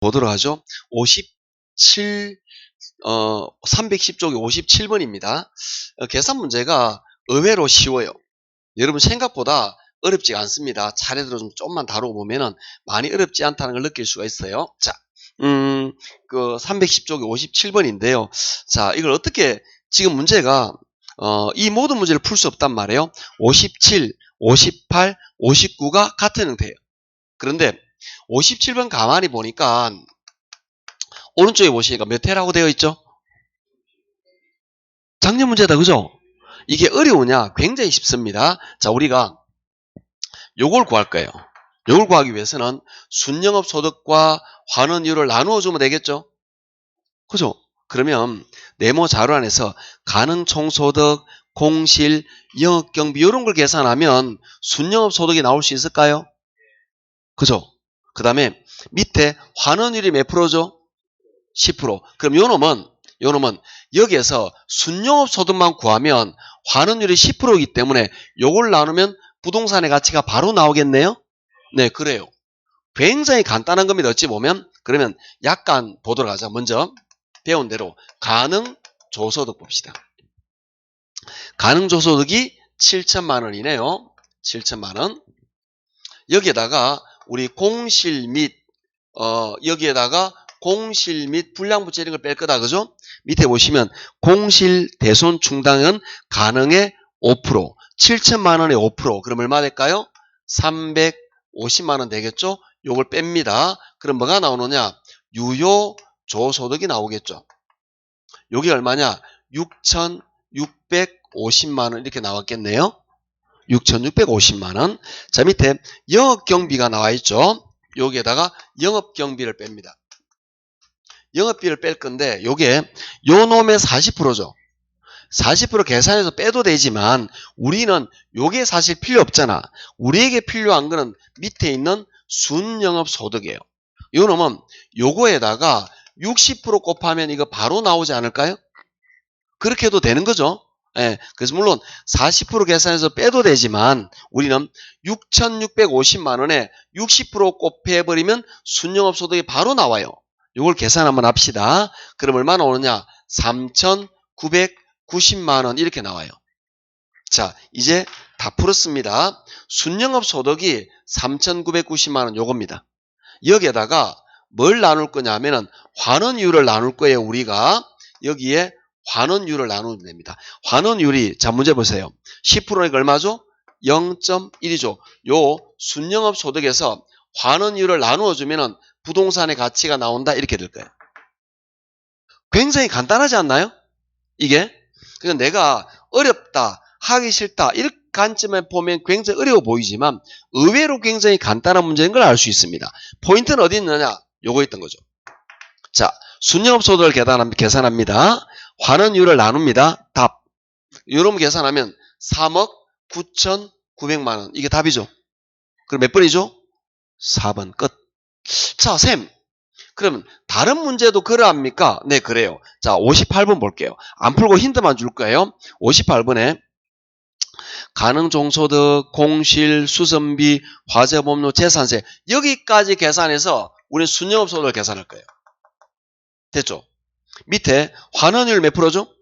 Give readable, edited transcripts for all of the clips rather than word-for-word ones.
보도록 하죠. 310쪽이 57번입니다. 계산 문제가 의외로 쉬워요. 여러분 생각보다 어렵지 않습니다. 차례대로 좀만 다루고 보면은 많이 어렵지 않다는 걸 느낄 수가 있어요. 자, 310쪽이 57번인데요. 자, 이걸 어떻게, 지금 문제가, 이 모든 문제를 풀 수 없단 말이에요. 57, 58, 59가 같은 형태예요. 그런데 57번 가만히 보니까 오른쪽에 보시니까 몇 회라고 되어 있죠? 작년 문제다, 그죠? 이게 어려우냐? 굉장히 쉽습니다. 자, 우리가 요걸 구할 거예요. 요걸 구하기 위해서는 순영업 소득과 환원율을 나누어 주면 되겠죠? 그죠? 그러면 네모 자료 안에서 가능 총소득, 공실, 영업경비 이런 걸 계산하면 순영업 소득이 나올 수 있을까요? 그죠? 그 다음에 밑에 환원율이 몇 프로죠? 10%. 그럼 요놈은 여기에서 순영업 소득만 구하면 환원율이 10%이기 때문에 요걸 나누면 부동산의 가치가 바로 나오겠네요? 네, 그래요. 굉장히 간단한 겁니다. 어찌 보면. 그러면 약간 보도록 하자. 먼저 배운 대로 가능 조소득 봅시다. 가능 조소득이 7천만 원이네요. 7천만 원. 여기에다가 우리 공실 및 여기에다가 공실 및 불량부채 이런 걸 뺄 거다. 그죠? 밑에 보시면 공실 대손 충당은 가능의 5%. 7천만 원의 5%. 그럼 얼마 될까요? 350만 원 되겠죠? 요걸 뺍니다. 그럼 뭐가 나오느냐? 유효 조소득이 나오겠죠. 요게 얼마냐? 6,650만 원 이렇게 나왔겠네요. 6,650만 원. 자, 밑에 영업경비가 나와 있죠. 여기에다가 영업경비를 뺍니다. 영업비를 뺄 건데 요게 요 놈의 40%죠. 40% 계산해서 빼도 되지만 우리는 요게 사실 필요 없잖아. 우리에게 필요한 거는 밑에 있는 순영업소득이에요. 요 놈은 요거에다가 60% 곱하면 이거 바로 나오지 않을까요? 그렇게 해도 되는 거죠. 예, 그래서 물론 40% 계산해서 빼도 되지만 우리는 6,650만 원에 60% 곱해버리면 순영업소득이 바로 나와요. 이걸 계산 한번 합시다. 그럼 얼마 나오느냐? 3,990만 원 이렇게 나와요. 자, 이제 다 풀었습니다. 순영업소득이 3,990만 원 요겁니다. 여기에다가 뭘 나눌 거냐 하면은 환원율을 나눌 거예요. 우리가 여기에 환원율을 나누면 됩니다. 환원율이, 자, 문제 보세요. 10%니까 얼마죠? 0.1이죠. 요 순영업 소득에서 환원율을 나누어 주면은 부동산의 가치가 나온다 이렇게 될 거예요. 굉장히 간단하지 않나요? 이게. 그러니까 내가 어렵다, 하기 싫다 이렇게 관점에 보면 굉장히 어려워 보이지만 의외로 굉장히 간단한 문제인 걸 알 수 있습니다. 포인트는 어디 있느냐? 요거 있던 거죠. 자, 순영업 소득을 계산합니다. 환원율을 나눕니다. 답. 요런 계산하면 3억 9,900만 원. 이게 답이죠. 그럼 몇 번이죠? 4번 끝. 자, 쌤. 그러면 다른 문제도 그러합니까? 네, 그래요. 자, 58번 볼게요. 안 풀고 힌트만 줄 거예요. 58번에 가능종소득, 공실, 수선비, 화재보험료, 재산세 여기까지 계산해서 우리는 순영업소득을 계산할 거예요. 됐죠? 밑에 환원율 몇 프로죠?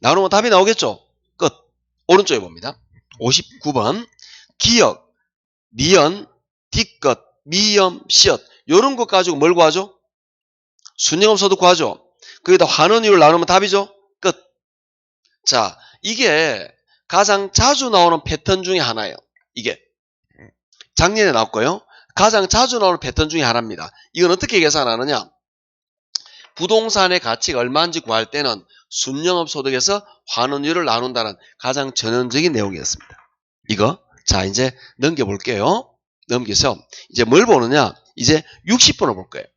나누면 답이 나오겠죠? 끝. 오른쪽에 봅니다. 59번 기역, 미연, 뒷것, 미염, 시엇 이런 것 가지고 뭘 구하죠? 순영업소득 구하죠? 거기다 환원율을 나누면 답이죠? 끝. 자, 이게 가장 자주 나오는 패턴 중에 하나예요. 이게 작년에 나왔고요. 가장 자주 나오는 패턴 중에 하나입니다. 이건 어떻게 계산하느냐? 부동산의 가치가 얼마인지 구할 때는 순영업소득에서 환원율을 나눈다는 가장 전형적인 내용이었습니다. 이거 자 이제 넘겨볼게요. 넘겨서 이제 뭘 보느냐? 이제 60번을 볼 거예요.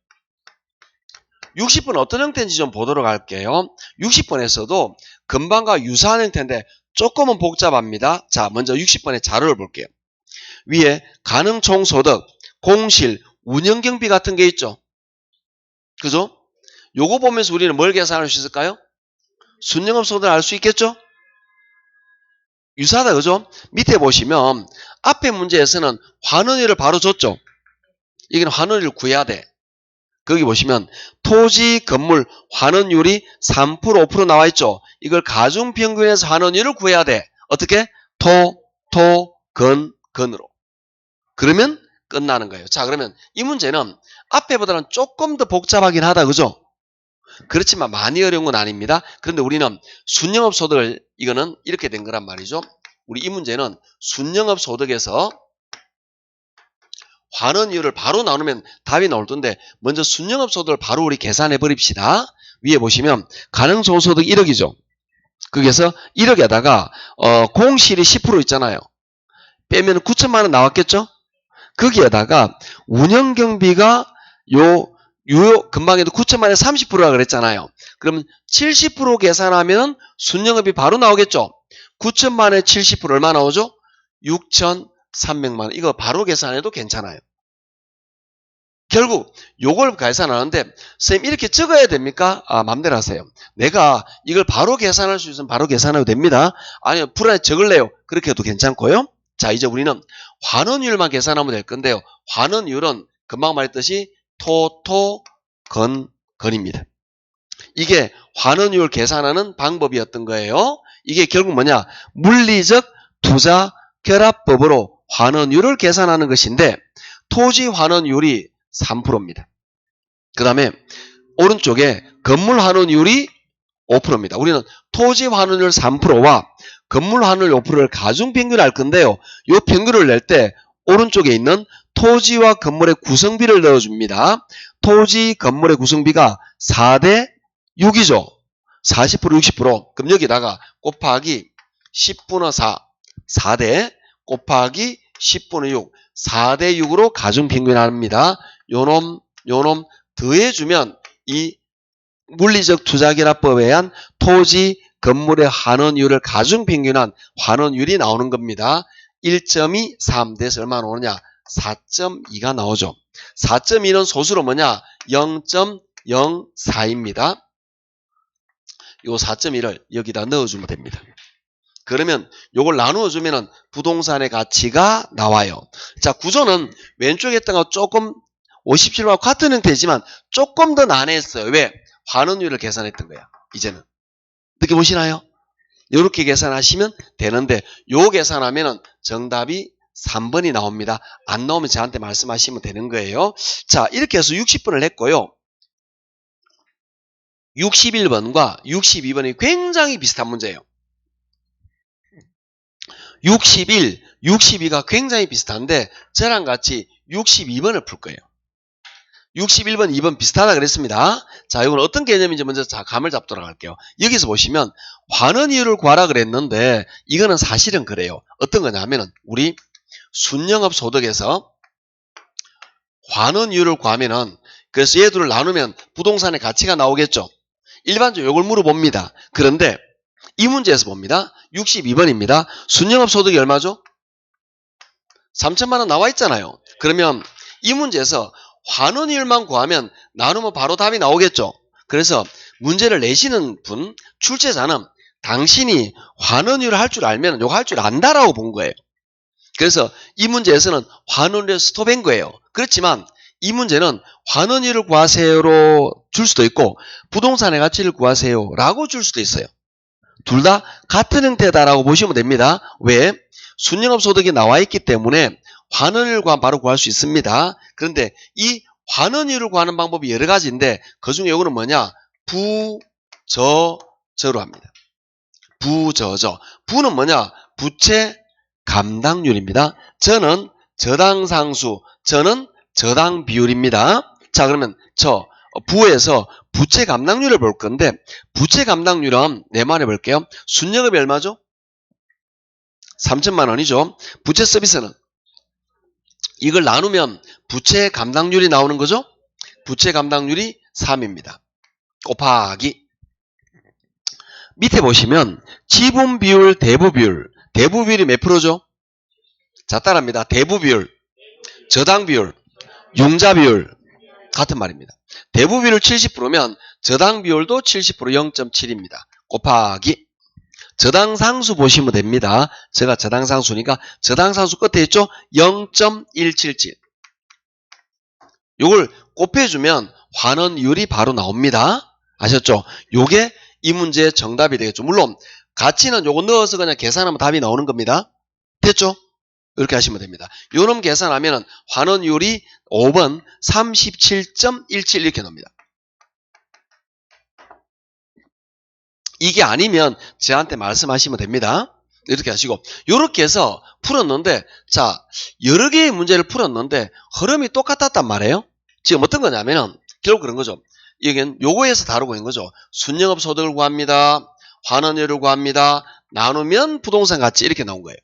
60번 어떤 형태인지 좀 보도록 할게요. 60번에서도 금방과 유사한 형태인데 조금은 복잡합니다. 자, 먼저 60번의 자료를 볼게요. 위에 가능총소득, 공실, 운영경비 같은 게 있죠. 그죠? 요거 보면서 우리는 뭘 계산할 수 있을까요? 순영업소득을 알 수 있겠죠? 유사하다, 그죠? 밑에 보시면 앞에 문제에서는 환원율을 바로 줬죠. 이건 환원율을 구해야 돼. 거기 보시면 토지, 건물, 환원율이 3%, 5% 나와 있죠. 이걸 가중평균에서 환원율을 구해야 돼. 어떻게? 건으로. 그러면 끝나는 거예요. 자, 그러면 이 문제는 앞에보다는 조금 더 복잡하긴 하다. 그죠? 그렇지만 많이 어려운 건 아닙니다. 그런데 우리는 순영업 소득을 이거는 이렇게 된 거란 말이죠. 우리 이 문제는 순영업 소득에서 환원율을 바로 나누면 답이 나올 텐데 먼저 순영업 소득을 바로 우리 계산해 버립시다. 위에 보시면 가능소득 1억이죠. 거기에서 1억에다가 공실이 10% 있잖아요. 빼면 9천만 원 나왔겠죠? 거기에다가 운영경비가 금방에도 9천만 원에 30%라 그랬잖아요. 그러면 70% 계산하면 순영업이 바로 나오겠죠? 9천만 원에 70% 얼마 나오죠? 6,300만 원. 이거 바로 계산해도 괜찮아요. 결국 요걸 계산하는데 선생님 이렇게 적어야 됩니까? 맘대로 하세요. 내가 이걸 바로 계산할 수 있으면 바로 계산해도 됩니다. 아니면 불안해 적을래요. 그렇게 해도 괜찮고요. 자, 이제 우리는 환원율만 계산하면 될 건데요. 환원율은 금방 말했듯이 건입니다. 이게 환원율 계산하는 방법이었던 거예요. 이게 결국 뭐냐? 물리적 투자 결합법으로 환원율을 계산하는 것인데 토지 환원율이 3%입니다. 그 다음에 오른쪽에 건물 환원율이 5%입니다. 우리는 토지 환원율 3%와 건물 환원율 5%를 가중평균을 할 건데요. 이 평균을 낼 때 오른쪽에 있는 토지와 건물의 구성비를 넣어줍니다. 토지, 건물의 구성비가 4대 6이죠. 40%, 60%. 그럼 여기다가 곱하기 10분의 4. 4대 곱하기 10분의 6. 4대 6으로 가중평균합니다. 요놈 더해주면 이 물리적 투자결합법에 의한 토지, 건물의 환원율을 가중평균한 환원율이 나오는 겁니다. 1.23 돼서 얼마 나오느냐? 4.2가 나오죠. 4.2는 소수로 뭐냐? 0.04입니다. 요 4.1을 여기다 넣어주면 됩니다. 그러면 요걸 나누어주면 부동산의 가치가 나와요. 자, 구조는 왼쪽에 했던 거 조금 57과 같은 형태지만 조금 더 난해했어요. 왜? 환원율을 계산했던 거야. 이제는. 느껴보시나요? 이렇게 계산하시면 되는데 요 계산하면 정답이 3번이 나옵니다. 안 나오면 저한테 말씀하시면 되는 거예요. 자, 이렇게 해서 60번을 했고요. 61번과 62번이 굉장히 비슷한 문제예요. 61, 62가 굉장히 비슷한데 저랑 같이 62번을 풀 거예요. 61번, 2번 비슷하다 그랬습니다. 자, 이건 어떤 개념인지 먼저 감을 잡도록 할게요. 여기서 보시면 환원이율을 구하라 그랬는데 이거는 사실은 그래요. 어떤 거냐면은 우리 순영업 소득에서 환원이율을 구하면은 그래서 얘들을 나누면 부동산의 가치가 나오겠죠. 일반적으로 이걸 물어봅니다. 그런데 이 문제에서 봅니다. 62번입니다. 순영업 소득이 얼마죠? 3천만 원 나와 있잖아요. 그러면 이 문제에서 환원율만 구하면 나누면 바로 답이 나오겠죠. 그래서 문제를 내시는 분, 출제자는 당신이 환원율을 할 줄 알면 이거 할 줄 안다라고 본 거예요. 그래서 이 문제에서는 환원율을 스톱한 거예요. 그렇지만 이 문제는 환원율을 구하세요로 줄 수도 있고 부동산의 가치를 구하세요라고 줄 수도 있어요. 둘 다 같은 형태다라고 보시면 됩니다. 왜? 순영업 소득이 나와 있기 때문에 환원율을 바로 구할 수 있습니다. 그런데 이 환원율을 구하는 방법이 여러 가지인데 그중에 이거는 뭐냐? 부저저로 합니다. 부저저. 부는 뭐냐? 부채 감당률입니다. 저는 저당상수, 저는 저당 비율입니다. 자, 그러면 부에서 부채 감당률을 볼 건데 부채 감당률은 내말해 볼게요. 순영업이 얼마죠? 3천만 원이죠. 부채 서비스는 이걸 나누면 부채 감당률이 나오는 거죠. 부채 감당률이 3입니다. 곱하기 밑에 보시면 지분 비율, 대부 비율. 대부 비율이 몇 프로죠? 자, 따라합니다. 대부 비율, 저당 비율, 융자 비율 같은 말입니다. 대부 비율 70%면 저당 비율도 70% 0.7입니다. 곱하기 저당 상수 보시면 됩니다. 제가 저당 상수니까 저당 상수 끝에 있죠? 0.177. 요걸 곱해주면 환원율이 바로 나옵니다. 아셨죠? 요게 이 문제의 정답이 되겠죠. 물론 가치는 요거 넣어서 그냥 계산하면 답이 나오는 겁니다. 됐죠? 이렇게 하시면 됩니다. 요놈 계산하면 환원율이 5번 37.17 이렇게 나옵니다. 이게 아니면 저한테 말씀하시면 됩니다. 이렇게 하시고 이렇게 해서 풀었는데 자 여러 개의 문제를 풀었는데 흐름이 똑같았단 말이에요. 지금 어떤 거냐면 결국 그런 거죠. 여기는 요거에서 다루고 있는 거죠. 순영업 소득을 구합니다. 환원율을 구합니다. 나누면 부동산 가치 이렇게 나온 거예요.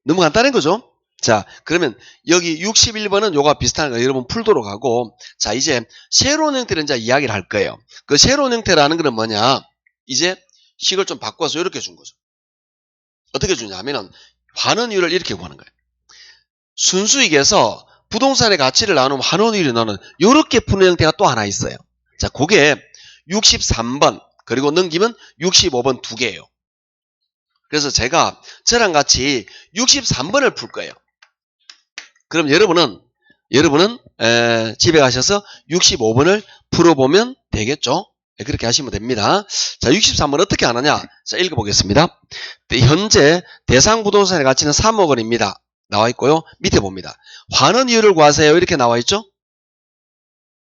너무 간단한 거죠. 자 그러면 여기 61번은 요거와 비슷한 거 여러분 풀도록 하고 자 이제 새로운 형태를 이제 이야기를 할 거예요. 그 새로운 형태라는 거는 뭐냐 이제 식을 좀 바꿔서 이렇게 준 거죠. 어떻게 주냐면은 환원율을 이렇게 구하는 거예요. 순수익에서 부동산의 가치를 나누면 환원율이 나오는 이렇게 푸는 형태가 또 하나 있어요. 자, 그게 63번 그리고 넘기면 65번 두 개예요. 그래서 제가 저랑 같이 63번을 풀 거예요. 그럼 여러분은 집에 가셔서 65번을 풀어보면 되겠죠? 네, 그렇게 하시면 됩니다. 자, 63번 어떻게 하느냐? 자, 읽어보겠습니다. 현재 대상 부동산의 가치는 3억 원입니다. 나와 있고요. 밑에 봅니다. 환원이율을 구하세요. 이렇게 나와 있죠?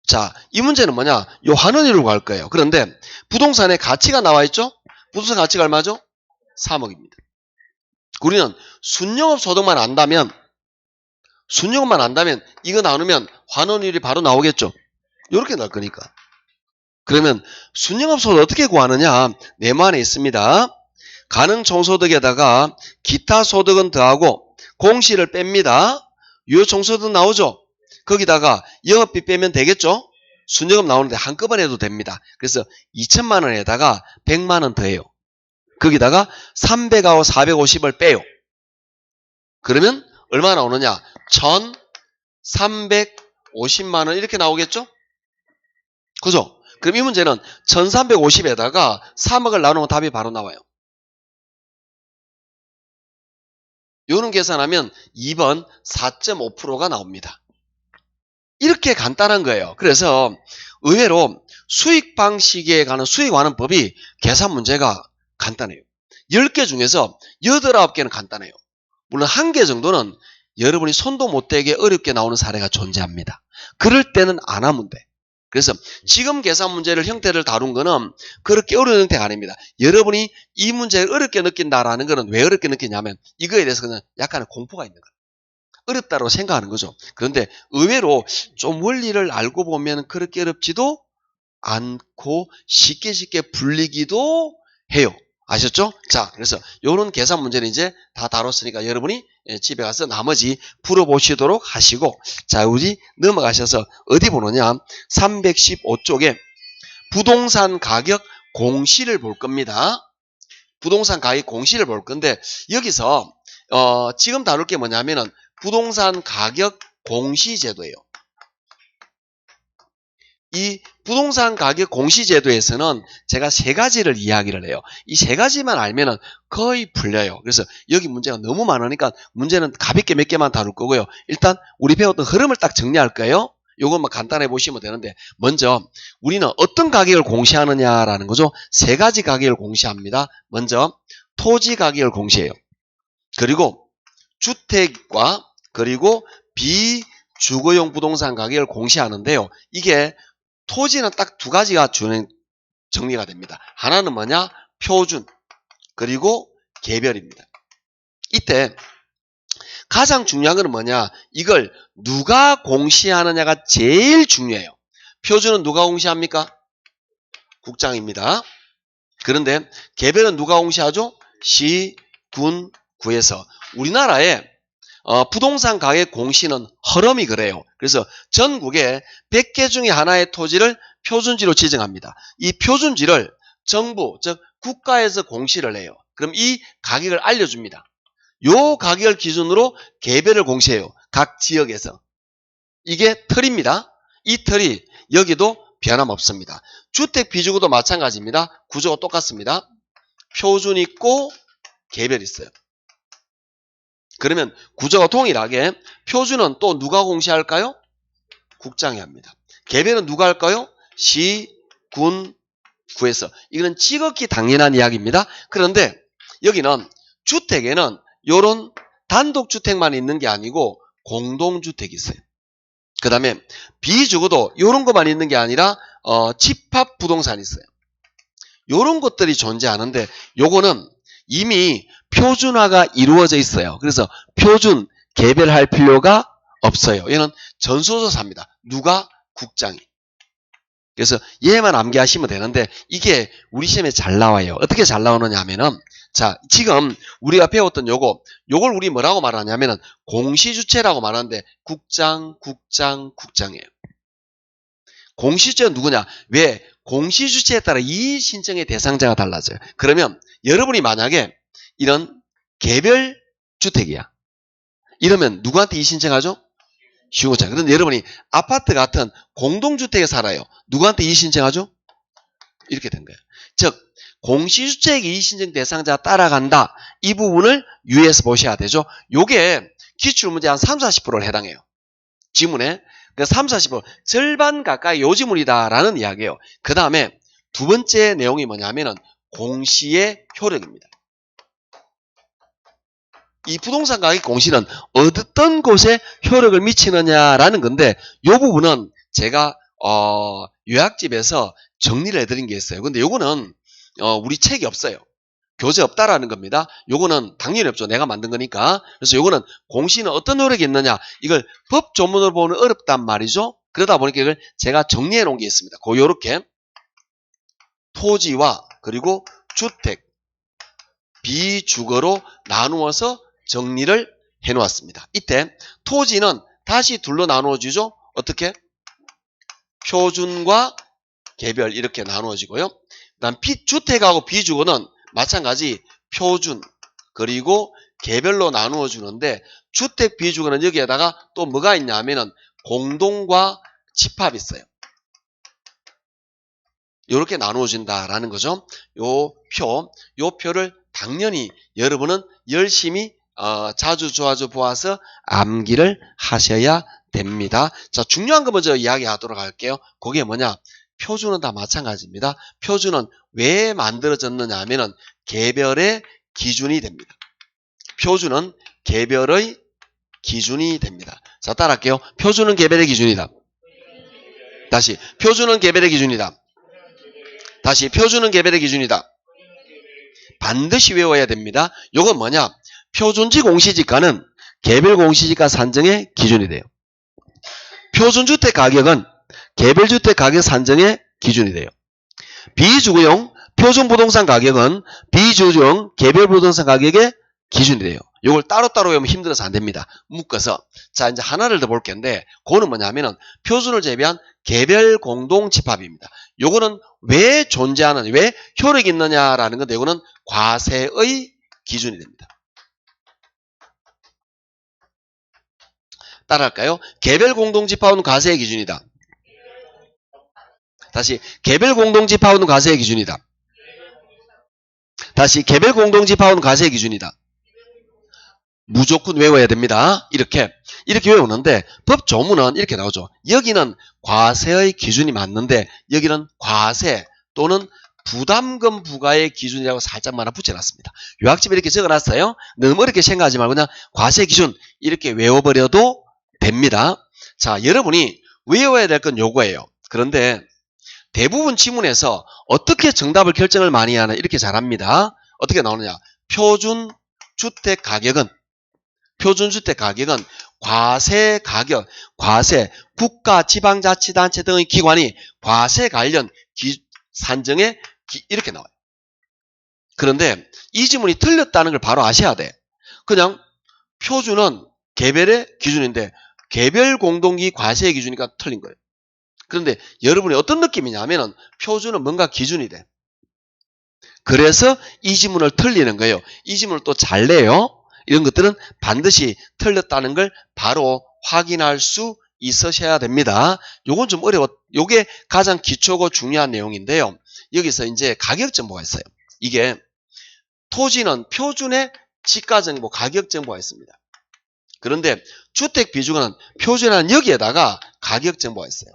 자, 이 문제는 뭐냐? 이 환원이율을 구할 거예요. 그런데 부동산의 가치가 나와 있죠? 부동산 가치가 얼마죠? 3억입니다. 우리는 순영업 소득만 안다면 이거 나누면 환원이율이 바로 나오겠죠? 이렇게 나올 거니까. 그러면 순영업 소득 어떻게 구하느냐? 네모 안에 있습니다. 가능 총소득에다가 기타 소득은 더하고 공시를 뺍니다. 유효 총소득 나오죠? 거기다가 영업비 빼면 되겠죠? 순영업 나오는데 한꺼번에 해도 됩니다. 그래서 2천만 원에다가 100만 원 더해요. 거기다가 300하고 450을 빼요. 그러면 얼마 나오느냐? 1350만 원 이렇게 나오겠죠? 그죠? 그럼 이 문제는 1350에다가 3억을 나누면 답이 바로 나와요. 요런 계산하면 2번 4.5%가 나옵니다. 이렇게 간단한 거예요. 그래서 의외로 수익 방식에 관한 수익 관한 법이 계산 문제가 간단해요. 10개 중에서 8, 9개는 간단해요. 물론 1개 정도는 여러분이 손도 못 대게 어렵게 나오는 사례가 존재합니다. 그럴 때는 안 하면 돼. 그래서 지금 계산 문제를 형태를 다룬 거는 그렇게 어려운 형태가 아닙니다. 여러분이 이 문제를 어렵게 느낀다라는 거는 왜 어렵게 느끼냐면 이거에 대해서 그냥 약간의 공포가 있는 거예요. 어렵다고 생각하는 거죠. 그런데 의외로 좀 원리를 알고 보면 그렇게 어렵지도 않고 쉽게 풀리기도 해요. 아셨죠? 자, 그래서 이런 계산 문제는 이제 다 다뤘으니까 여러분이 집에 가서 나머지 풀어보시도록 하시고 자, 우리 넘어가셔서 어디 보느냐 315쪽에 부동산 가격 공시를 볼 겁니다. 부동산 가격 공시를 볼 건데 여기서 지금 다룰 게 뭐냐면은 부동산 가격 공시제도예요. 이 부동산 가격 공시제도에서는 제가 세 가지를 이야기를 해요. 이 세 가지만 알면은 거의 풀려요. 그래서 여기 문제가 너무 많으니까 문제는 가볍게 몇 개만 다룰 거고요. 일단 우리 배웠던 흐름을 딱 정리할 거예요. 요것만 간단히 보시면 되는데 먼저 우리는 어떤 가격을 공시하느냐라는 거죠. 세 가지 가격을 공시합니다. 먼저 토지 가격을 공시해요. 그리고 주택과 그리고 비주거용 부동산 가격을 공시하는데요. 이게 토지는 딱 두 가지가 정리가 됩니다. 하나는 뭐냐? 표준 그리고 개별입니다. 이때 가장 중요한 건 뭐냐? 이걸 누가 공시하느냐가 제일 중요해요. 표준은 누가 공시합니까? 국장입니다. 그런데 개별은 누가 공시하죠? 시, 군, 구에서. 우리나라에 부동산 가격 공시는 허름이 그래요. 그래서 전국에 100개 중에 하나의 토지를 표준지로 지정합니다. 이 표준지를 정부, 즉 국가에서 공시를 해요. 그럼 이 가격을 알려줍니다. 요 가격을 기준으로 개별을 공시해요. 각 지역에서. 이게 틀입니다. 이 틀이 여기도 변함없습니다. 주택 비주거도 마찬가지입니다. 구조가 똑같습니다. 표준 있고 개별 있어요. 그러면 구조가 동일하게 표준은 또 누가 공시할까요? 국장이 합니다. 개별은 누가 할까요? 시, 군, 구에서. 이거는 지극히 당연한 이야기입니다. 그런데 여기는 주택에는 요런 단독주택만 있는 게 아니고 공동주택이 있어요. 그 다음에 비주거도 요런 것만 있는 게 아니라 집합 부동산이 있어요. 요런 것들이 존재하는데 요거는 이미 표준화가 이루어져 있어요. 그래서 표준 개별할 필요가 없어요. 얘는 전수조사입니다. 누가? 국장이. 그래서 얘만 암기하시면 되는데 이게 우리 시험에 잘 나와요. 어떻게 잘 나오느냐 하면은 자, 지금 우리가 배웠던 요걸 우리 뭐라고 말하냐면은 공시주체라고 말하는데 국장이에요. 공시주체는 누구냐? 왜? 공시주체에 따라 이의신청의 대상자가 달라져요. 그러면 여러분이 만약에 이런 개별주택이야. 이러면 누구한테 이의신청하죠? 시공자. 그런데 여러분이 아파트 같은 공동주택에 살아요. 누구한테 이의신청하죠? 이렇게 된 거예요. 즉 공시주택 이의신청 대상자 따라간다. 이 부분을 유의해서 보셔야 되죠. 요게 기출문제 한 30-40%를 해당해요. 지문에. 그러니까 30-40% 절반 가까이 요 지문이다라는 이야기예요. 그 다음에 두 번째 내용이 뭐냐면은 공시의 효력입니다. 이 부동산 가격 공시는 어떤 곳에 효력을 미치느냐라는 건데 이 부분은 제가 요약집에서 정리를 해드린 게 있어요. 근데 요거는 우리 책이 없어요. 교재 없다라는 겁니다. 요거는 당연히 없죠. 내가 만든 거니까. 그래서 요거는 공시는 어떤 효력이 있느냐 이걸 법 조문으로 보면 어렵단 말이죠. 그러다 보니까 이걸 제가 정리해 놓은 게 있습니다. 요렇게 토지와 그리고 주택 비주거로 나누어서 정리를 해 놓았습니다. 이때 토지는 다시 둘로 나누어지죠. 어떻게? 표준과 개별 이렇게 나누어지고요. 그다음 주택하고 비주거는 마찬가지 표준 그리고 개별로 나누어 주는데 주택 비주거는 여기에다가 또 뭐가 있냐 하면은 공동과 집합이 있어요. 이렇게 나누어진다라는 거죠. 요 표를 당연히 여러분은 열심히 자주 보아서 암기를 하셔야 됩니다. 자, 중요한 거 먼저 이야기하도록 할게요. 그게 뭐냐? 표준은 다 마찬가지입니다. 표준은 왜 만들어졌느냐 하면은 개별의 기준이 됩니다. 표준은 개별의 기준이 됩니다. 자, 따라할게요. 표준은 개별의 기준이다. 다시, 표준은 개별의 기준이다. 다시, 표준은 개별의 기준이다. 반드시 외워야 됩니다. 이건 뭐냐? 표준지 공시지가는 개별 공시지가 산정의 기준이 돼요. 표준주택 가격은 개별주택 가격 산정의 기준이 돼요. 비주거용 표준부동산 가격은 비주거용 개별부동산 가격의 기준이 돼요. 이걸 따로따로 외우면 힘들어서 안 됩니다. 묶어서. 자, 이제 하나를 더 볼 건데, 그거는 뭐냐면은 표준을 제외한 개별 공동 집합입니다. 요거는 왜 존재하느냐, 왜 효력이 있느냐라는 건데, 이거는 과세의 기준이 됩니다. 따라할까요? 개별 공동 집합은 과세의 기준이다. 다시, 개별 공동 집합은 과세의 기준이다. 다시, 개별 공동 집합은 과세의 기준이다. 무조건 외워야 됩니다. 이렇게 외우는데 법 조문은 이렇게 나오죠. 여기는 과세의 기준이 맞는데 여기는 과세 또는 부담금 부과의 기준이라고 살짝만 하나 붙여놨습니다. 요약집에 이렇게 적어놨어요. 너무 어렵게 생각하지 말고 그냥 과세 기준 이렇게 외워버려도 됩니다. 자, 여러분이 외워야 될 건 요거예요. 그런데 대부분 지문에서 어떻게 정답을 결정을 많이 하나 이렇게 잘합니다. 어떻게 나오느냐. 표준주택 가격은 과세 가격, 과세, 국가, 지방자치단체 등의 기관이 과세 관련 산정에 이렇게 나와요. 그런데 이 지문이 틀렸다는 걸 바로 아셔야 돼. 그냥 표준은 개별의 기준인데 개별 공동기 과세의 기준이니까 틀린 거예요. 그런데 여러분이 어떤 느낌이냐면은 표준은 뭔가 기준이 돼. 그래서 이 지문을 틀리는 거예요. 이 지문을 또 잘 내요. 이런 것들은 반드시 틀렸다는 걸 바로 확인할 수 있으셔야 됩니다. 요건 좀 어려워. 요게 가장 기초고 중요한 내용인데요. 여기서 이제 가격 정보가 있어요. 이게 토지는 표준의 지가 정보, 가격 정보가 있습니다. 그런데 주택 비주거는 표준한 여기에다가 가격 정보가 있어요.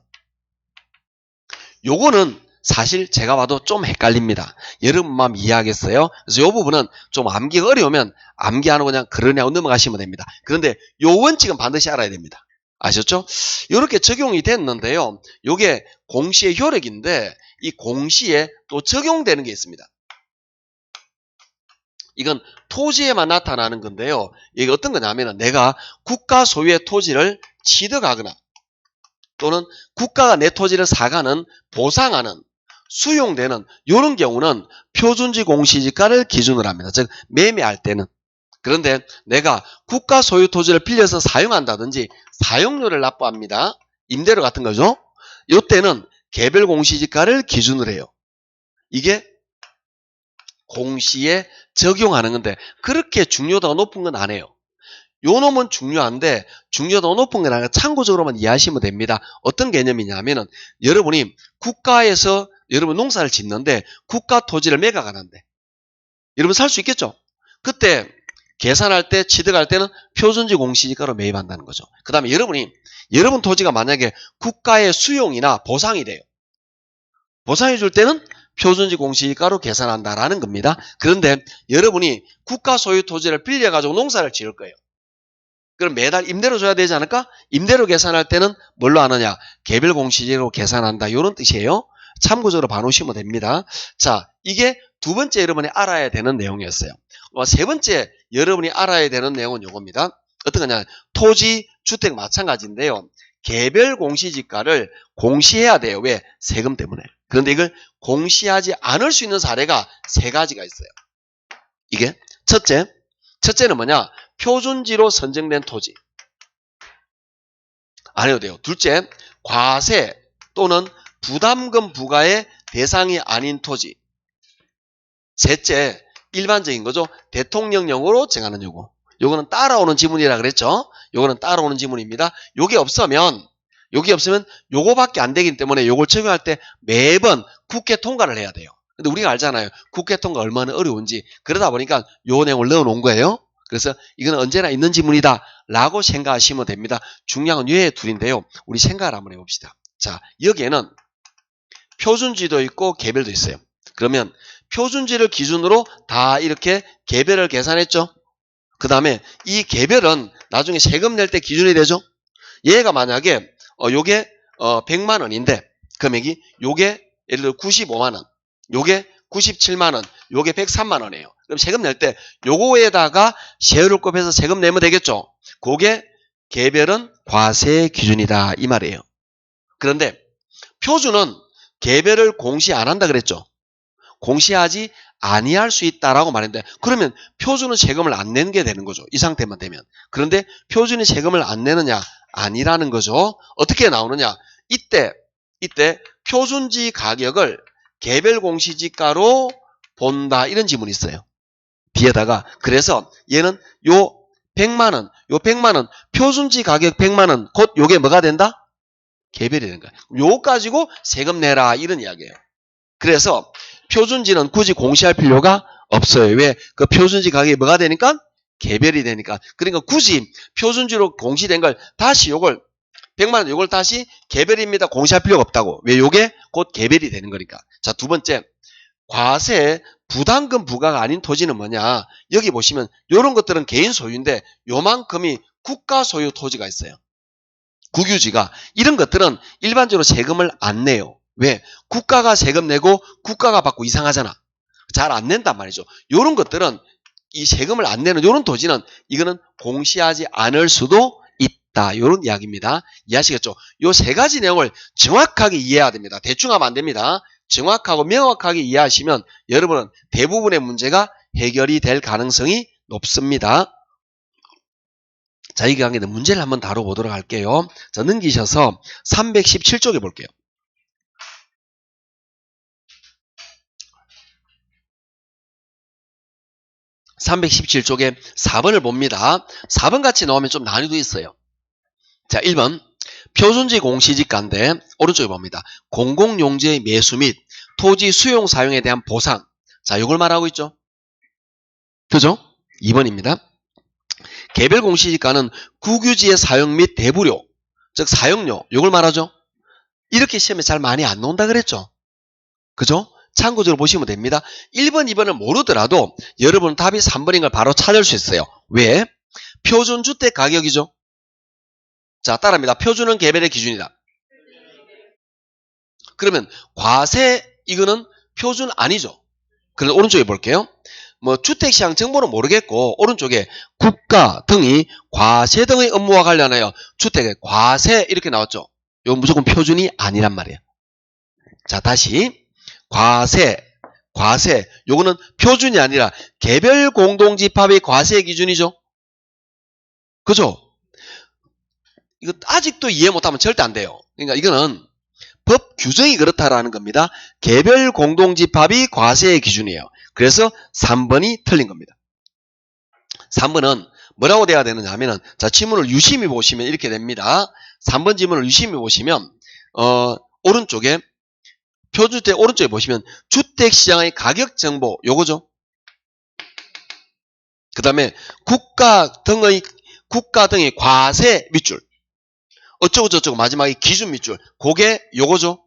요거는 사실 제가 봐도 좀 헷갈립니다. 여러분 마음 이해하겠어요? 그래서 요 부분은 좀 암기가 어려우면 암기 안 하고 그냥 그러냐고 넘어가시면 됩니다. 그런데 요 원칙은 반드시 알아야 됩니다. 아셨죠? 이렇게 적용이 됐는데요. 요게 공시의 효력인데 이 공시에 또 적용되는 게 있습니다. 이건 토지에만 나타나는 건데요. 이게 어떤 거냐면 내가 국가 소유의 토지를 취득하거나 또는 국가가 내 토지를 사가는 보상하는 수용되는 이런 경우는 표준지 공시지가를 기준으로 합니다. 즉 매매할 때는. 그런데 내가 국가 소유 토지를 빌려서 사용한다든지 사용료를 납부합니다. 임대료 같은 거죠. 이때는 개별 공시지가를 기준으로 해요. 이게 공시에 적용하는 건데 그렇게 중요도가 높은 건 아니에요. 요 놈은 중요한데 중요도가 높은 건 아니라 참고적으로만 이해하시면 됩니다. 어떤 개념이냐면은 여러분이 국가에서 여러분 농사를 짓는데 국가 토지를 매각하는데 여러분 살 수 있겠죠? 그때 계산할 때 취득할 때는 표준지 공시지가로 매입한다는 거죠. 그 다음에 여러분 토지가 만약에 국가의 수용이나 보상이 돼요. 보상해 줄 때는 표준지 공시지가로 계산한다라는 겁니다. 그런데 여러분이 국가 소유 토지를 빌려가지고 농사를 지을 거예요. 그럼 매달 임대료 줘야 되지 않을까? 임대료 계산할 때는 뭘로 하느냐? 개별 공시지가로 계산한다. 이런 뜻이에요. 참고적으로 봐놓으시면 됩니다. 자, 이게 두 번째 여러분이 알아야 되는 내용이었어요. 세 번째 여러분이 알아야 되는 내용은 이겁니다. 어떤 거냐? 토지, 주택 마찬가지인데요. 개별 공시지가를 공시해야 돼요. 왜? 세금 때문에. 그런데 이걸 공시하지 않을 수 있는 사례가 세 가지가 있어요. 이게 첫째는 뭐냐? 표준지로 선정된 토지. 안 해도 돼요. 둘째, 과세 또는 부담금 부과의 대상이 아닌 토지. 셋째, 일반적인 거죠. 대통령령으로 정하는 요거. 요거는 따라오는 지문이라 그랬죠. 요거는 따라오는 지문입니다. 요게 없으면 요거밖에 안 되기 때문에 요걸 적용할 때 매번 국회 통과를 해야 돼요. 근데 우리가 알잖아요. 국회 통과 얼마나 어려운지. 그러다 보니까 요 내용을 넣어 놓은 거예요. 그래서 이건 언제나 있는 지문이다 라고 생각하시면 됩니다. 중요한 건 얘 둘인데요. 우리 생각을 한번 해봅시다. 자, 여기에는 표준지도 있고 개별도 있어요. 그러면 표준지를 기준으로 다 이렇게 개별을 계산했죠. 그 다음에 이 개별은 나중에 세금 낼 때 기준이 되죠. 얘가 만약에 요게 100만 원인데 금액이 요게 예를 들어 95만 원, 요게 97만 원, 요게 103만 원이에요. 그럼 세금 낼 때 요거에다가 세율을 곱해서 세금 내면 되겠죠. 그게 개별은 과세 기준이다 이 말이에요. 그런데 표준은 개별을 공시 안 한다 그랬죠. 공시하지 아니할 수 있다라고 말했는데 그러면 표준은 세금을 안 내는 게 되는 거죠. 이 상태만 되면. 그런데 표준이 세금을 안 내느냐? 아니라는 거죠. 어떻게 나오느냐? 이때 표준지 가격을 개별 공시지가로 본다 이런 지문이 있어요. 뒤에다가 그래서 얘는 요 100만 원 표준지 가격 100만 원 곧 요게 뭐가 된다? 개별이 되는 거야. 요 가지고 세금 내라 이런 이야기예요. 그래서 표준지는 굳이 공시할 필요가 없어요. 왜? 그 표준지 가격이 뭐가 되니까? 개별이 되니까. 그러니까 굳이 표준지로 공시된 걸 다시 요걸 100만 원 요걸 다시 개별입니다. 공시할 필요가 없다고. 왜? 요게 곧 개별이 되는 거니까. 자, 두 번째. 과세 부담금 부과가 아닌 토지는 뭐냐? 여기 보시면 요런 것들은 개인 소유인데 요만큼이 국가 소유 토지가 있어요. 국유지가. 이런 것들은 일반적으로 세금을 안 내요. 왜? 국가가 세금 내고 국가가 받고 이상하잖아. 잘 안 낸단 말이죠. 요런 것들은 이 세금을 안 내는 요런 토지는 이거는 공시하지 않을 수도 있다. 요런 이야기입니다. 이해하시겠죠? 요 세 가지 내용을 정확하게 이해해야 됩니다. 대충 하면 안 됩니다. 정확하고 명확하게 이해하시면 여러분은 대부분의 문제가 해결이 될 가능성이 높습니다. 자, 이 강의는 문제를 한번 다뤄보도록 할게요. 자, 넘기셔서 317쪽에 볼게요. 317쪽에 4번을 봅니다. 4번 같이 나오면 좀 난이도 있어요. 자, 1번 표준지 공시지가인데 오른쪽에 봅니다. 공공용지의 매수 및 토지 수용 사용에 대한 보상. 자, 이걸 말하고 있죠. 그죠? 2번입니다. 개별 공시지가는 국유지의 사용 및 대부료, 즉 사용료, 이걸 말하죠. 이렇게 시험에 잘 많이 안 나온다 그랬죠? 그죠? 참고적으로 보시면 됩니다. 1번, 2번을 모르더라도 여러분 답이 3번인 걸 바로 찾을 수 있어요. 왜? 표준주택 가격이죠. 자, 따라합니다. 표준은 개별의 기준이다. 그러면 과세 이거는 표준 아니죠. 그래서 오른쪽에 볼게요. 뭐 주택시장 정보는 모르겠고 오른쪽에 국가 등이 과세 등의 업무와 관련하여 주택의 과세 이렇게 나왔죠. 이건 무조건 표준이 아니란 말이에요. 자, 다시 과세 요거는 표준이 아니라 개별 공동집합의 과세 기준이죠. 그죠? 이거 아직도 이해 못하면 절대 안 돼요. 그러니까 이거는 법 규정이 그렇다라는 겁니다. 개별 공동집합이 과세의 기준이에요. 그래서 3번이 틀린 겁니다. 3번은 뭐라고 돼야 되느냐 하면은, 자, 지문을 유심히 보시면 이렇게 됩니다. 3번 지문을 유심히 보시면, 오른쪽에, 표주택 오른쪽에 보시면, 주택시장의 가격정보, 요거죠. 그 다음에, 국가 등의 과세 밑줄. 어쩌고저쩌고 마지막에 기준 밑줄. 그게 요거죠.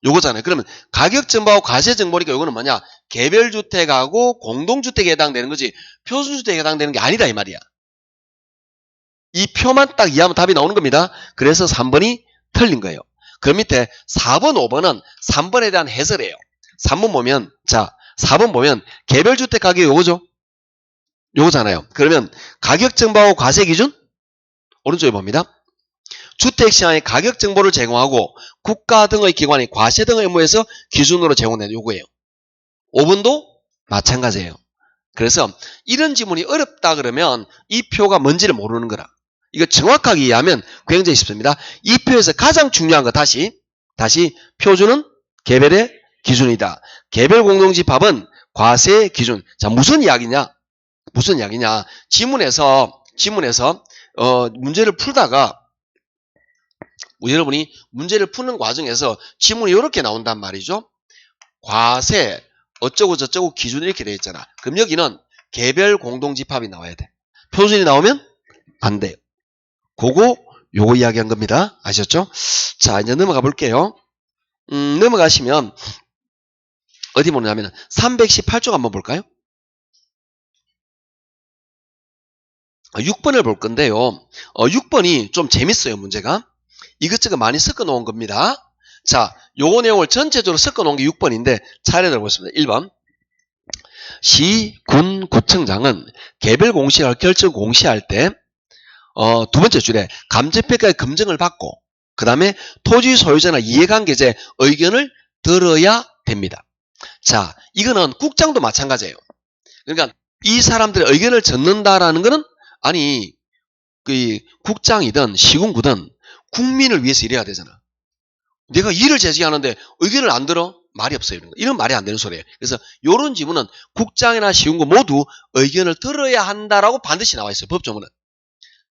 요거잖아요. 그러면 가격정보하고 과세정보니까 요거는 뭐냐? 개별주택하고 공동주택에 해당되는 거지 표준주택에 해당되는 게 아니다 이 말이야. 이 표만 딱 이해하면 답이 나오는 겁니다. 그래서 3번이 틀린 거예요. 그 밑에 4번, 5번은 3번에 대한 해설이에요. 3번 보면, 자, 4번 보면 개별주택 가격 요거죠. 요거잖아요. 그러면 가격정보하고 과세기준? 오른쪽에 봅니다. 주택시장의 가격정보를 제공하고 국가 등의 기관이 과세 등의 의무에서 기준으로 제공되는 요거예요. 5번도 마찬가지예요. 그래서 이런 지문이 어렵다 그러면 이 표가 뭔지를 모르는 거라. 이거 정확하게 이해하면 굉장히 쉽습니다. 이 표에서 가장 중요한 거 다시 표준은 개별의 기준이다. 개별 공동집합은 과세 기준. 자, 무슨 이야기냐? 지문에서 문제를 풀다가 여러분이 문제를 푸는 과정에서 지문이 이렇게 나온단 말이죠. 과세 어쩌고 저쩌고 기준 이렇게 되어 있잖아. 그럼 여기는 개별 공동집합이 나와야 돼. 표준이 나오면 안 돼요. 요거 이야기한 겁니다. 아셨죠? 자, 이제 넘어가 볼게요. 넘어가시면 어디 보냐면 318쪽 한번 볼까요? 6번을 볼 건데요. 6번이 좀 재밌어요, 문제가. 이것저것 많이 섞어 놓은 겁니다. 자, 요거 내용을 전체적으로 섞어 놓은 게 6번인데 차례대로 보겠습니다. 1번. 시, 군, 구청장은 개별 공시할 결정 공시할 때 두 번째 줄에 감정평가의 검증을 받고 그 다음에 토지 소유자나 이해관계자의 의견을 들어야 됩니다. 자, 이거는 국장도 마찬가지예요. 그러니까 이 사람들의 의견을 듣는다라는 거는 아니 그 국장이든 시군구든 국민을 위해서 일해야 되잖아. 내가 일을 제시하는데 의견을 안 들어? 말이 없어요. 이런 말이 안 되는 소리예요. 그래서 이런 지문은 국장이나 시군구 모두 의견을 들어야 한다라고 반드시 나와 있어요. 법조문은.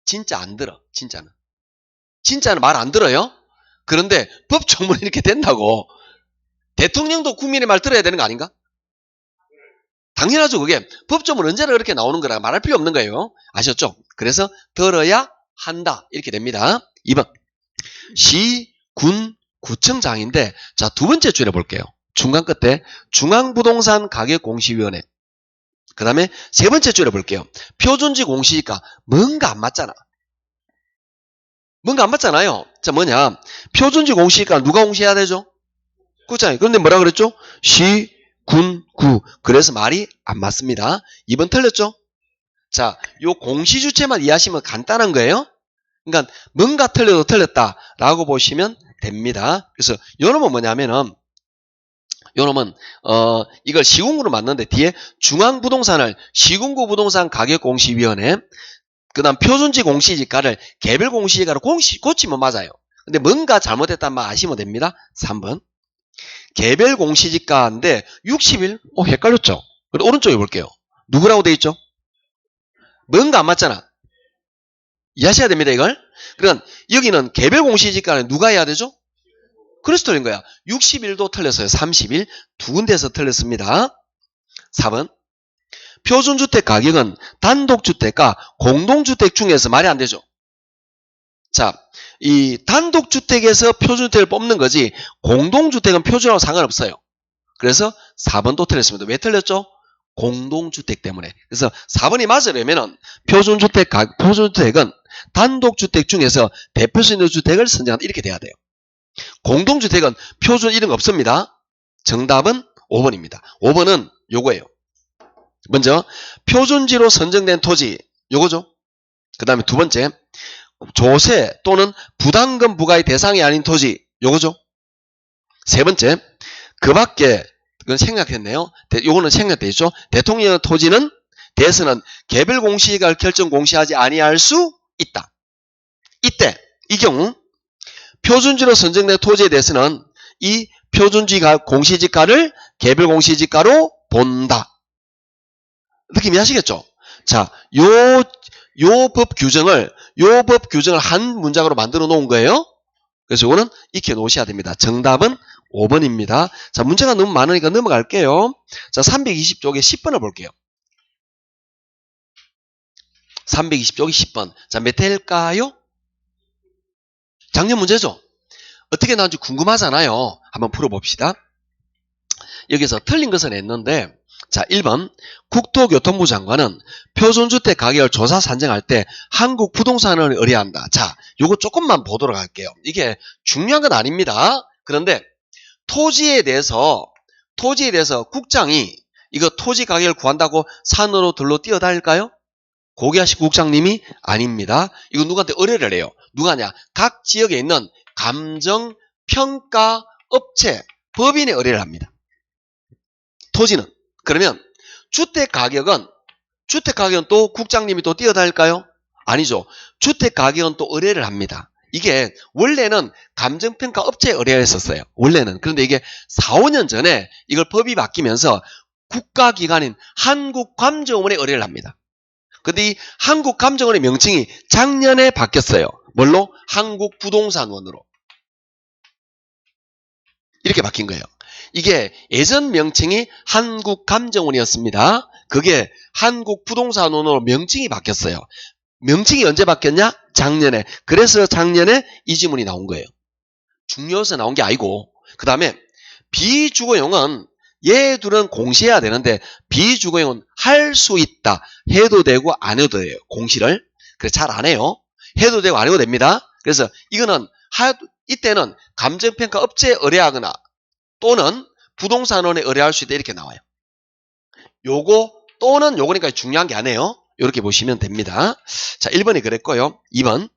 진짜 안 들어. 진짜는 말 안 들어요. 그런데 법조문이 이렇게 된다고. 대통령도 국민의 말 들어야 되는 거 아닌가? 당연하죠. 그게 법조문 언제나 그렇게 나오는 거라 말할 필요 없는 거예요. 아셨죠? 그래서 들어야 한다. 이렇게 됩니다. 2번. 시, 군, 구청장인데 자, 두 번째 줄에 볼게요. 중간 끝에 중앙부동산 가격공시위원회. 그 다음에 세 번째 줄에 볼게요. 표준지 공시니까 뭔가 안 맞잖아. 뭔가 안 맞잖아요. 자, 뭐냐. 표준지 공시니까 누가 공시해야 되죠? 국장이. 그런데 뭐라 그랬죠? 시, 군, 구. 그래서 말이 안 맞습니다. 2번 틀렸죠? 자, 요 공시주체만 이해하시면 간단한 거예요. 그러니까 뭔가 틀려도 틀렸다라고 보시면 됩니다. 그래서 요놈은 뭐냐면은 요놈은 이걸 시군구로 맞는데 뒤에 중앙부동산을 시군구 부동산 가격공시위원회 그 다음 표준지 공시지가를 개별 공시지가로 고치면 맞아요. 근데 뭔가 잘못했단 말 아시면 됩니다. 3번. 개별 공시지가인데 60일? 헷갈렸죠? 그리고 오른쪽에 볼게요. 누구라고 돼 있죠? 뭔가 안 맞잖아. 이해하셔야 됩니다, 이걸. 그러니까 여기는 개별 공시지가는 누가 해야 되죠? 그래서 틀린 거야. 60일도 틀렸어요. 30일. 두 군데에서 틀렸습니다. 4번. 표준주택 가격은 단독주택과 공동주택 중에서 말이 안 되죠. 자, 이 단독주택에서 표준주택을 뽑는 거지 공동주택은 표준하고 상관없어요. 그래서 4번 또 틀렸습니다. 왜 틀렸죠? 공동주택 때문에. 그래서 4번이 맞으려면 표준주택은 단독주택 중에서 대표성 있는 주택을 선정한다. 이렇게 돼야 돼요. 공동주택은 표준 이런 거 없습니다. 정답은 5번입니다. 5번은 요거예요. 먼저 표준지로 선정된 토지 요거죠. 그 다음에 두 번째 조세 또는 부담금 부과의 대상이 아닌 토지 요거죠. 세 번째 그 밖에 이건 생략했네요. 요거는 생략돼 있죠. 대통령 토지는 대선은 개별 공시지가를 결정 공시하지 아니할 수 있다. 이때 이 경우 표준지로 선정된 토지에 대해서는 이 표준지가 공시지가를 개별 공시지가로 본다. 느낌이 하시겠죠? 자, 요 법 규정을 한 문장으로 만들어 놓은 거예요. 그래서 이거는 익혀 놓으셔야 됩니다. 정답은 5번입니다. 자, 문제가 너무 많으니까 넘어갈게요. 자, 320쪽에 10번을 볼게요. 320쪽에 10번. 자, 몇 회일까요? 작년 문제죠? 어떻게 나온지 궁금하잖아요. 한번 풀어봅시다. 여기서 틀린 것은 했는데, 자, 1번. 국토교통부 장관은 표준주택 가격을 조사 산정할 때 한국부동산을 의뢰한다. 자, 요거 조금만 보도록 할게요. 이게 중요한 건 아닙니다. 그런데 토지에 대해서 국장이 이거 토지 가격을 구한다고 산으로 들로 뛰어다닐까요? 고기하신 국장님이 아닙니다. 이거 누구한테 의뢰를 해요. 누가냐? 각 지역에 있는 감정평가 업체, 법인에 의뢰를 합니다. 토지는. 그러면 주택가격은 또 국장님이 또 뛰어다닐까요? 아니죠. 주택가격은 또 의뢰를 합니다. 이게 원래는 감정평가 업체에 의뢰를 했었어요. 원래는. 그런데 이게 4, 5년 전에 이걸 법이 바뀌면서 국가기관인 한국감정원에 의뢰를 합니다. 근데 이 한국감정원의 명칭이 작년에 바뀌었어요. 뭘로? 한국부동산원으로. 이렇게 바뀐 거예요. 이게 예전 명칭이 한국감정원이었습니다. 그게 한국부동산원으로 명칭이 바뀌었어요. 명칭이 언제 바뀌었냐? 작년에. 그래서 작년에 이 지문이 나온 거예요. 중요해서 나온 게 아니고. 그 다음에 비주거용은 얘들은 공시해야 되는데 비주거용은 할 수 있다. 해도 되고 안 해도 돼요. 공시를. 그래서 잘 안 해요. 해도 되고 안 해도 됩니다. 그래서 이거는 이때는 감정평가 업체에 의뢰하거나 또는 부동산원에 의뢰할 수 있다. 이렇게 나와요. 요거 또는 요거니까 중요한 게 아니에요. 이렇게 보시면 됩니다. 자, 1번이 그랬고요. 2번.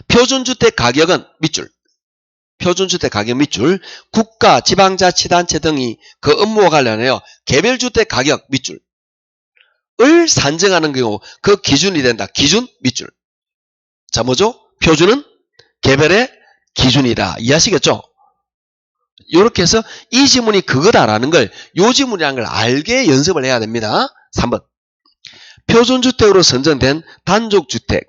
표준주택 가격은 밑줄. 표준주택 가격 밑줄. 국가, 지방자치단체 등이 그 업무와 관련하여 개별주택 가격 밑줄. 을 산정하는 경우 그 기준이 된다. 기준 밑줄. 자, 뭐죠? 표준은 개별의 기준이다. 이해하시겠죠? 이렇게 해서 이 지문이 그거다라는 걸 이 지문이라는 걸 알게 연습을 해야 됩니다. 3번. 표준주택으로 선정된 단독주택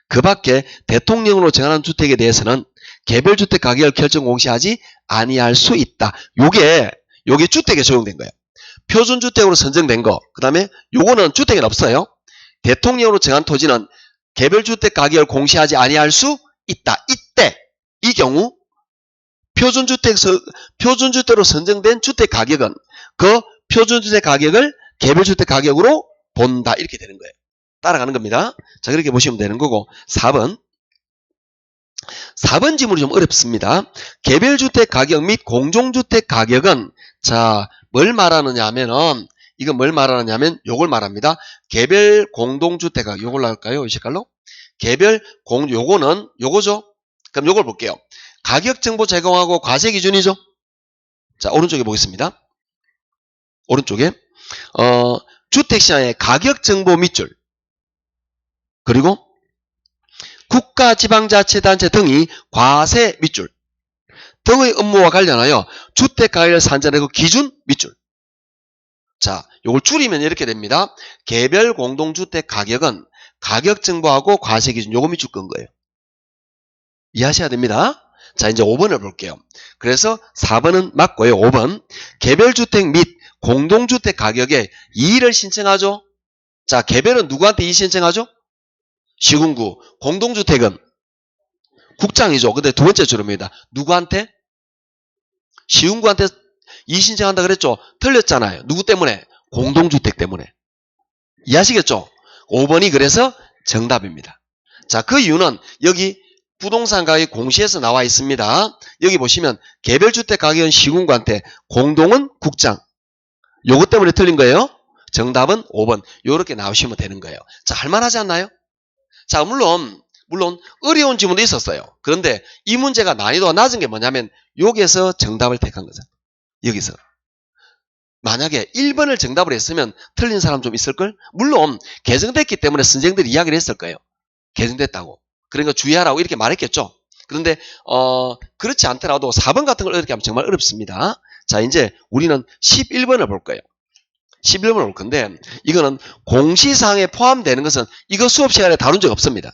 그 밖에 대통령으로 정하는 주택에 대해서는 개별주택 가격을 결정 공시하지 아니할 수 있다. 요게 주택에 적용된 거예요. 표준주택으로 선정된 거. 그 다음에 요거는 주택에는 없어요. 대통령으로 정한 토지는 개별주택 가격을 공시하지 아니할 수 있다. 이때 이 경우 표준주택으로 선정된 주택 가격은 그 표준주택 가격을 개별주택 가격으로 본다. 이렇게 되는 거예요. 따라가는 겁니다. 자, 그렇게 보시면 되는 거고. 4번 지문이 좀 어렵습니다. 개별주택 가격 및 공동주택 가격은 자, 뭘 말하느냐 하면은 이건 뭘 말하느냐면 요걸 말합니다. 개별 공동주택 가격 요걸로 할까요? 이 색깔로? 요거는 요거죠. 그럼 요걸 볼게요. 가격 정보 제공하고 과세 기준이죠. 자, 오른쪽에 보겠습니다. 오른쪽에 주택시장의 가격 정보 밑줄 그리고 국가 지방자치단체 등이 과세 밑줄 등의 업무와 관련하여 주택가격을 산정하고 기준 밑줄. 자, 요걸 줄이면 이렇게 됩니다. 개별 공동주택 가격은 가격 정보하고 과세 기준 요거 밑줄 끈 거예요. 이해하셔야 됩니다. 자, 이제 5번을 볼게요. 그래서 4번은 맞고요. 5번. 개별주택 및 공동주택 가격에 이의를 신청하죠. 자, 개별은 누구한테 이의 신청하죠? 시군구. 공동주택은 국장이죠. 근데 두 번째 주름입니다. 누구한테? 시흥구한테 이의신청한다 그랬죠. 틀렸잖아요. 누구 때문에? 공동주택 때문에. 이해하시겠죠? 5번이 그래서 정답입니다. 자, 그 이유는 여기 부동산 가격이 공시에서 나와 있습니다. 여기 보시면 개별주택 가격은 시군구한테, 공동은 국장. 요것 때문에 틀린 거예요. 정답은 5번. 요렇게 나오시면 되는 거예요. 자, 할만하지 않나요? 자, 물론 어려운 지문도 있었어요. 그런데 이 문제가 난이도가 낮은 게 뭐냐면 여기에서 정답을 택한 거죠. 여기서. 만약에 1번을 정답을 했으면 틀린 사람 좀 있을걸? 물론 개정됐기 때문에 선생들이 이야기를 했을 거예요. 개정됐다고. 그러니까 주의하라고 이렇게 말했겠죠. 그런데 그렇지 않더라도 4번 같은 걸 이렇게 하면 정말 어렵습니다. 자, 이제 우리는 11번을 볼 거예요. 11번을 볼 건데 이거는 공시사항에 포함되는 것은 이거 수업 시간에 다룬 적 없습니다.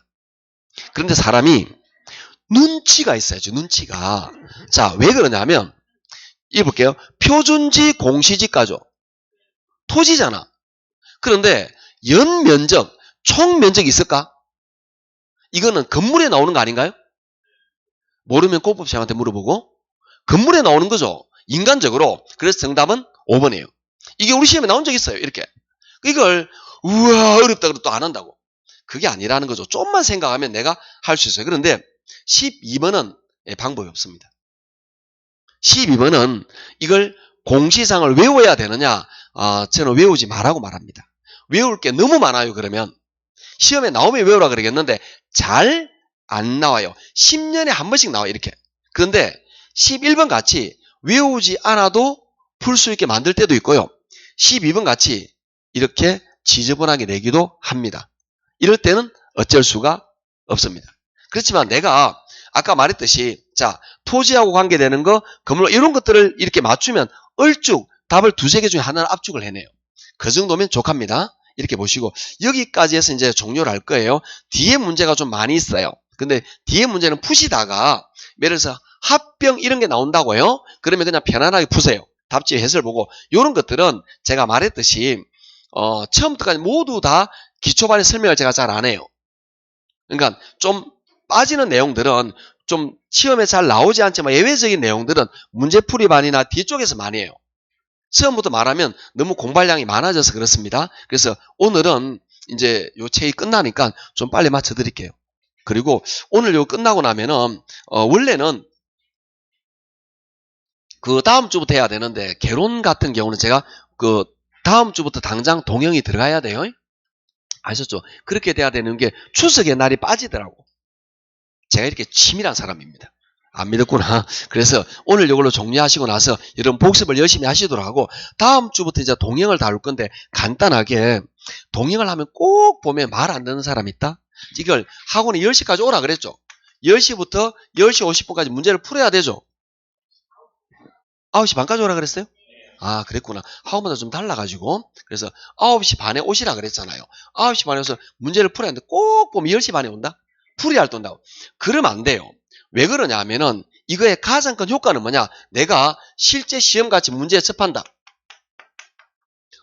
그런데 사람이 눈치가 있어야죠. 눈치가. 자, 왜 그러냐면 읽어볼게요. 표준지 공시지가죠. 토지잖아. 그런데 연면적, 총면적이 있을까? 이거는 건물에 나오는 거 아닌가요? 모르면 공법시장한테 물어보고. 건물에 나오는 거죠. 인간적으로. 그래서 정답은 5번이에요. 이게 우리 시험에 나온 적 있어요. 이렇게. 이걸 우와 어렵다 그래도 또 안 한다고. 그게 아니라는 거죠. 좀만 생각하면 내가 할 수 있어요. 그런데 12번은 방법이 없습니다. 12번은 이걸 공시상을 외워야 되느냐? 저는 외우지 말라고 말합니다. 외울 게 너무 많아요. 그러면 시험에 나오면 외우라 그러겠는데 잘 안 나와요. 10년에 한 번씩 나와요. 이렇게. 그런데 11번 같이 외우지 않아도 풀 수 있게 만들 때도 있고요. 12번 같이 이렇게 지저분하게 내기도 합니다. 이럴 때는 어쩔 수가 없습니다. 그렇지만 내가 아까 말했듯이 자 토지하고 관계되는 거 건물 이런 것들을 이렇게 맞추면 얼쭉 답을 두세 개 중에 하나를 압축을 해내요. 그 정도면 족합니다. 이렇게 보시고 여기까지 해서 이제 종료를 할 거예요. 뒤에 문제가 좀 많이 있어요. 근데 뒤에 문제는 푸시다가 예를 들어서 합병 이런 게 나온다고요. 그러면 그냥 편안하게 푸세요. 답지 해설 보고 이런 것들은 제가 말했듯이 처음부터까지 모두 다 기초반의 설명을 제가 잘 안 해요. 그러니까 좀 빠지는 내용들은 좀 시험에 잘 나오지 않지만 예외적인 내용들은 문제풀이반이나 뒤쪽에서 많이 해요. 처음부터 말하면 너무 공부량이 많아져서 그렇습니다. 그래서 오늘은 이제 요 책이 끝나니까 좀 빨리 맞춰드릴게요. 그리고 오늘 요 끝나고 나면은 원래는 그 다음 주부터 해야 되는데 개론 같은 경우는 제가 그 다음 주부터 당장 동영이 들어가야 돼요. 아셨죠? 그렇게 돼야 되는 게 추석의 날이 빠지더라고. 제가 이렇게 치밀한 사람입니다. 안 믿었구나. 그래서 오늘 이걸로 종료하시고 나서 여러분 복습을 열심히 하시도록 하고 다음 주부터 이제 동영을 다룰 건데 간단하게 동영을 하면 꼭 보면 말 안 듣는 사람 있다? 이걸 학원에 10시까지 오라 그랬죠. 10시부터 10시 50분까지 문제를 풀어야 되죠. 9시 반까지 오라 그랬어요? 아 그랬구나. 학원마다 좀 달라가지고 그래서 9시 반에 오시라 그랬잖아요. 9시 반에 와서 문제를 풀어야 하는데 꼭 보면 10시 반에 온다? 풀이할 때 온다고. 그러면 안 돼요. 왜 그러냐 하면은 이거의 가장 큰 효과는 뭐냐? 내가 실제 시험같이 문제에 접한다.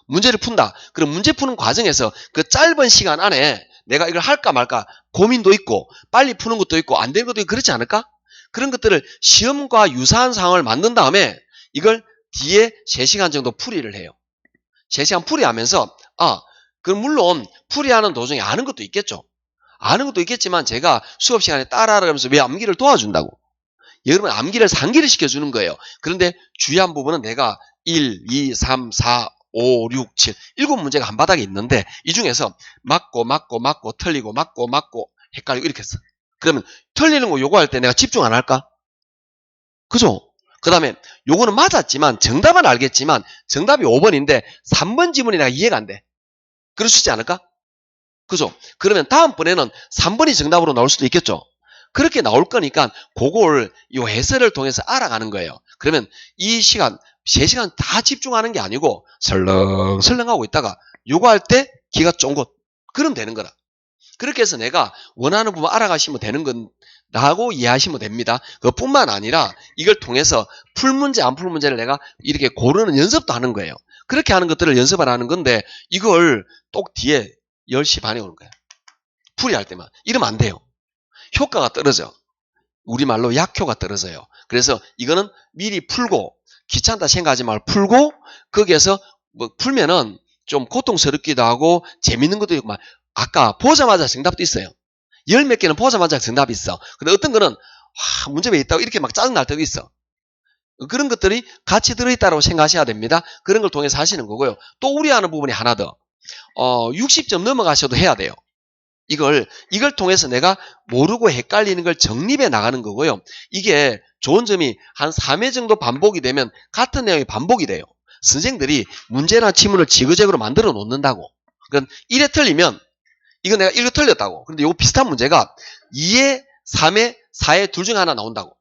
문제를 푼다. 그럼 문제 푸는 과정에서 그 짧은 시간 안에 내가 이걸 할까 말까 고민도 있고 빨리 푸는 것도 있고 안 되는 것도 있고 그렇지 않을까? 그런 것들을 시험과 유사한 상황을 만든 다음에 이걸 뒤에 3시간 정도 풀이를 해요. 3시간 풀이하면서 그럼 물론 풀이하는 도중에 아는 것도 있겠죠. 아는 것도 있겠지만 제가 수업 시간에 따라하면서 왜 암기를 도와준다고. 여러분 암기를 상기를 시켜주는 거예요. 그런데 주의한 부분은 내가 1, 2, 3, 4, 5, 6, 7, 7문제가 한 바닥에 있는데 이 중에서 맞고 틀리고 맞고 헷갈리고 이렇게 했어. 그러면 틀리는 거 요구할 때 내가 집중 안 할까? 그죠? 그 다음에 요거는 맞았지만 정답은 알겠지만 정답이 5번인데 3번 지문이 내가 이해가 안 돼. 그럴 수 있지 않을까? 그죠? 그러면 다음번에는 3번이 정답으로 나올 수도 있겠죠? 그렇게 나올 거니까 그걸 요 해설을 통해서 알아가는 거예요. 그러면 이 시간 3시간 다 집중하는 게 아니고 설렁설렁하고 있다가 요거 할 때 기가 쫑긋 그럼 되는 거다. 그렇게 해서 내가 원하는 부분 알아가시면 되는 건라고 이해하시면 됩니다. 그뿐만 아니라 이걸 통해서 풀 문제 안 풀 문제를 내가 이렇게 고르는 연습도 하는 거예요. 그렇게 하는 것들을 연습을 하는 건데 이걸 똑 뒤에 10시 반에 오는 거야. 풀이할 때만. 이러면 안 돼요. 효과가 떨어져. 우리말로 약효가 떨어져요. 그래서 이거는 미리 풀고 귀찮다 생각하지 말고 풀고 거기에서 뭐 풀면은 좀 고통스럽기도 하고 재밌는 것도 있고 막 아까 보자마자 정답도 있어요. 열 몇 개는 보자마자 정답이 있어. 근데 어떤 거는 문제 왜 있다고 이렇게 막 짜증날 때도 있어. 그런 것들이 같이 들어있다고 생각하셔야 됩니다. 그런 걸 통해서 하시는 거고요. 또 우려하는 부분이 하나 더. 60점 넘어가셔도 해야 돼요. 이걸 통해서 내가 모르고 헷갈리는 걸 정립해 나가는 거고요. 이게 좋은 점이 한 3회 정도 반복이 되면 같은 내용이 반복이 돼요. 선생들이 문제나 지문을 지그재그로 만들어 놓는다고. 그러니까 1회 틀리면 이거 내가 1회 틀렸다고. 근데 이거 비슷한 문제가 2회, 3회, 4회 둘 중에 하나 나온다고.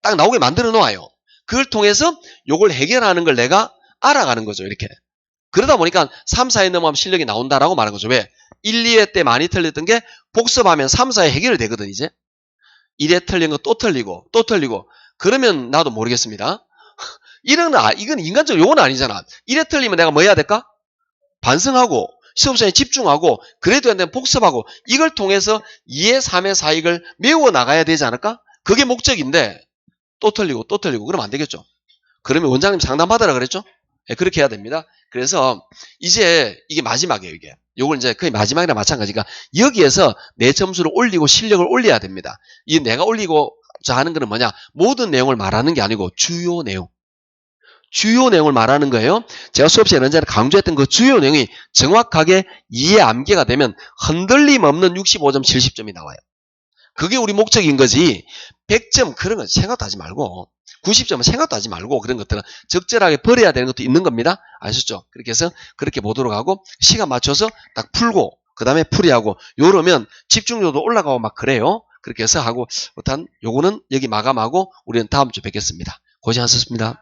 딱 나오게 만들어 놓아요. 그걸 통해서 이걸 해결하는 걸 내가 알아가는 거죠. 이렇게. 그러다 보니까 3, 4회 넘어가면 실력이 나온다라고 말하는 거죠. 왜? 1, 2회 때 많이 틀렸던 게 복습하면 3, 4회 해결이 되거든 이제. 1회 틀린 거 또 틀리고 또 틀리고 그러면 나도 모르겠습니다. 이건 인간적으로 요건 아니잖아. 1회 틀리면 내가 뭐 해야 될까? 반성하고 시험 시간에 집중하고 그래도 안 되면 복습하고 이걸 통해서 2회, 3회, 4회를 메워 나가야 되지 않을까? 그게 목적인데 또 틀리고 또 틀리고 그러면 안 되겠죠. 그러면 원장님 상담받으라 그랬죠? 네, 그렇게 해야 됩니다. 그래서 이제 이게 마지막이에요. 이게 요걸 이제 거의 마지막이랑 마찬가지가 여기에서 내 점수를 올리고 실력을 올려야 됩니다. 이 내가 올리고자 하는 거는 뭐냐? 모든 내용을 말하는 게 아니고 주요 내용을 말하는 거예요. 제가 수업 시간에 언제나 강조했던 그 주요 내용이 정확하게 이해 암기가 되면 흔들림 없는 65점, 70점이 나와요. 그게 우리 목적인 거지 100점 그런 건 생각도 하지 말고 90점은 생각도 하지 말고 그런 것들은 적절하게 버려야 되는 것도 있는 겁니다. 아셨죠? 그렇게 해서 그렇게 보도록 하고 시간 맞춰서 딱 풀고 그 다음에 풀이하고 요러면 집중력도 올라가고 막 그래요. 그렇게 해서 하고 일단 요거는 여기 마감하고 우리는 다음 주 뵙겠습니다. 고생하셨습니다.